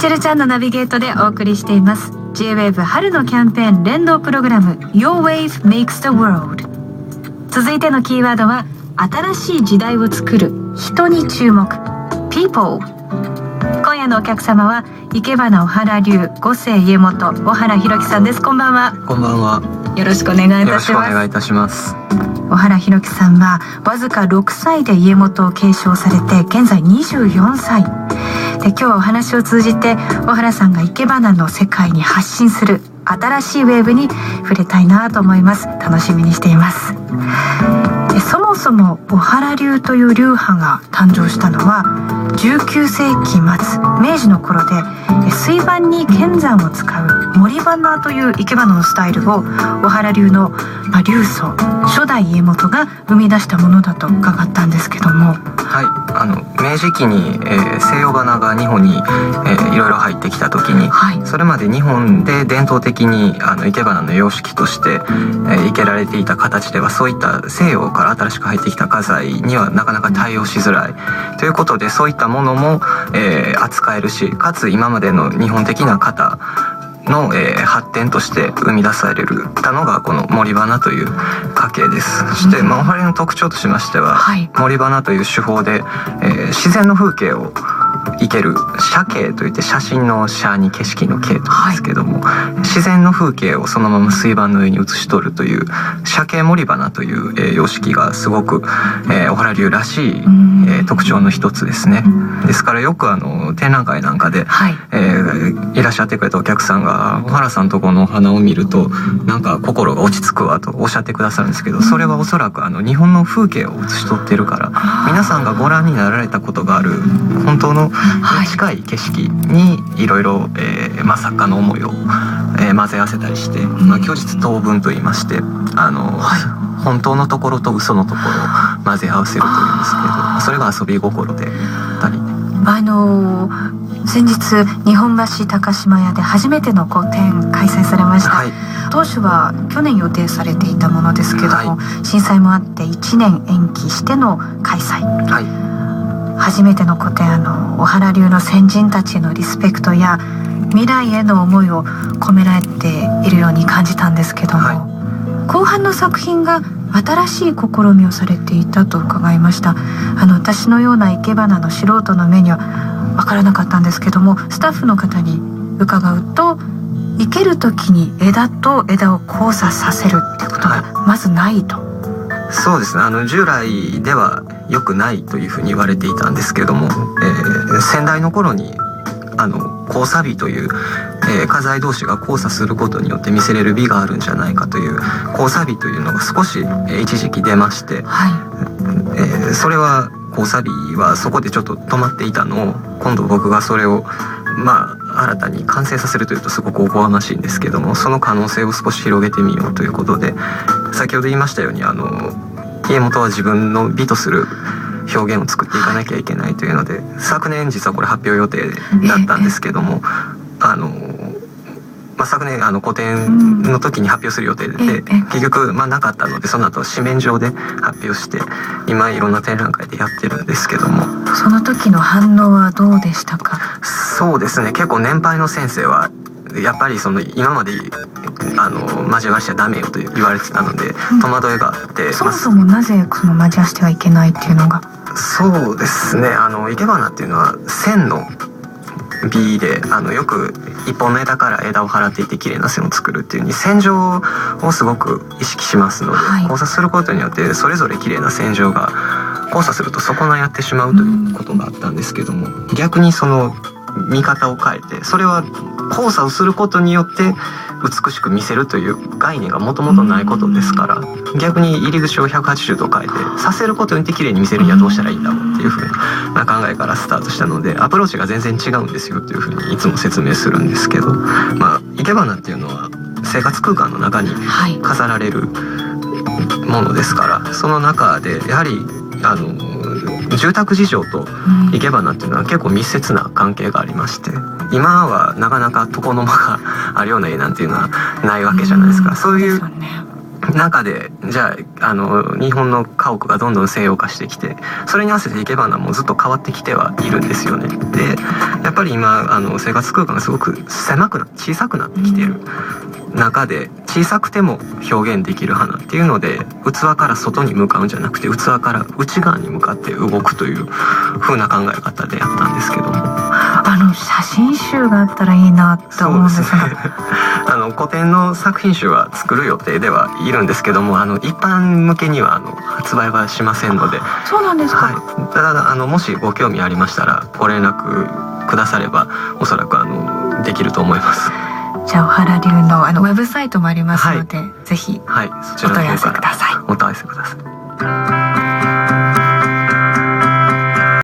チェルちゃんのナビゲートでお送りしています J-Wave 春のキャンペーン連動プログラム Your Wave Makes the World。 続いてのキーワードは新しい時代を作る人に注目 People。 今夜のお客様は生け花小原流五世家元小原弘樹さんです。こんばんは。こんばんは。よろしくお願いいたします。よろしくお願いいたします。小原弘樹さんはわずか6歳で家元を継承されて現在24歳で、今日はお話を通じて小原さんが生け花の世界に発信する新しいウェーブに触れたいなと思います。楽しみにしています。そもそも小原流という流派が誕生したのは19世紀末明治の頃で、水盤に剣山を使う森花という生け花のスタイルを小原流の流祖初代家元が生み出したものだと伺ったんですけども。はい、明治期に、西洋花が日本に、いろいろ入ってきた時に、はい、それまで日本で伝統的に生け花の様式として、生けられていた形ではそういった西洋から新しく入ってきた花材にはなかなか対応しづらいということで、そういったものも、扱えるし、かつ今までの日本的な型の、発展として生み出されたのがこの森花という家系です。そして、小原の特徴としましては、はい、森花という手法で、自然の風景を生ける写景といって写真の写に景色の景と言うんですけども、はい、自然の風景をそのまま水盤の上に写し取るという写景森花という、様式がすごく、小原流らしい、特徴の一つですね。ですからよく展覧会なんかで、はい、いらっしゃってくれたお客さんが小原さんとこのお花を見るとなんか心が落ち着くわとおっしゃってくださるんですけど、それはおそらく日本の風景を写し取ってるから、皆さんがご覧になられたことがある本当の近い景色にいろいろ作家の思いを、混ぜ合わせたりして、虚実等分と言いまして、本当のところと嘘のところを混ぜ合わせるというんですけど、それが遊び心であったり、先日日本橋高島屋で初めての個展開催されました、はい、当初は去年予定されていたものですけども、はい、震災もあって1年延期しての開催、はい、初めての個展、小原流の先人たちへのリスペクトや未来への思いを込められているように感じたんですけども、はい、後半の作品が新しい試みをされていたと伺いました。私のような生け花の素人の目には分からなかったんですけども、スタッフの方に伺うと、生ける時に枝と枝を交差させるっていうことがまずないと、はい、そうですね。従来ではよくないというふうに言われていたんですけども、先代の頃に交差美という、花材同士が交差することによって見せれる美があるんじゃないかという交差美というのが少し、一時期出まして、はい、それは交差美はそこでちょっと止まっていたのを、今度僕がそれを新たに完成させるというとすごくおこがましいんですけども、その可能性を少し広げてみようということで、先ほど言いましたように家元は自分の美とする表現を作っていかなきゃいけないというので、昨年実はこれ発表予定だったんですけども、昨年個展の時に発表する予定で、結局なかったので、その後紙面上で発表して今いろんな展覧会でやってるんですけども。その時の反応はどうでしたか？そうですね、結構年配の先生はやっぱり今まで交わしちゃダメよと言われてたので、戸惑いがあって、そもそもなぜ交わしてはいけないっていうのが。そうですね、生け花っていうのは線の美で、よく一本の枝から枝を払っていって綺麗な線を作るっていうに線状をすごく意識しますので、はい、交差することによってそれぞれ綺麗な線状が交差すると損なやってしまうということがあったんですけども、逆にその見方を変えて、それは交差をすることによって美しく見せるという概念がもともとないことですから、逆に入り口を180度変えてさせることによって綺麗に見せるにはどうしたらいいんだろうっていうふうな考えからスタートしたので、アプローチが全然違うんですよというふうにいつも説明するんですけど、生け花っていうのは生活空間の中に飾られるものですから、その中でやはり住宅事情と生け花っていうのは結構密接な関係がありまして、今はなかなか床の間があるような家なんていうのはないわけじゃないですか。そういう中でじゃあ日本の家屋がどんどん西洋化してきて、それに合わせて生け花もずっと変わってきてはいるんですよね。でやっぱり今生活空間がすごく小さくなってきてる中で、小さくても表現できる花っていうので、器から外に向かうんじゃなくて器から内側に向かって動くという風な考え方でやったんですけども、写真集があったらいいなと思うんですが、そうですね古典の作品集は作る予定ではいるんですけども、一般向けには発売はしませんので。そうなんですか。はい、ただもしご興味ありましたらご連絡くださればおそらくできると思います。じゃあ小原流のウェブサイトもありますので、ぜひそちらの方からお問い合わせください。お問い合わせください。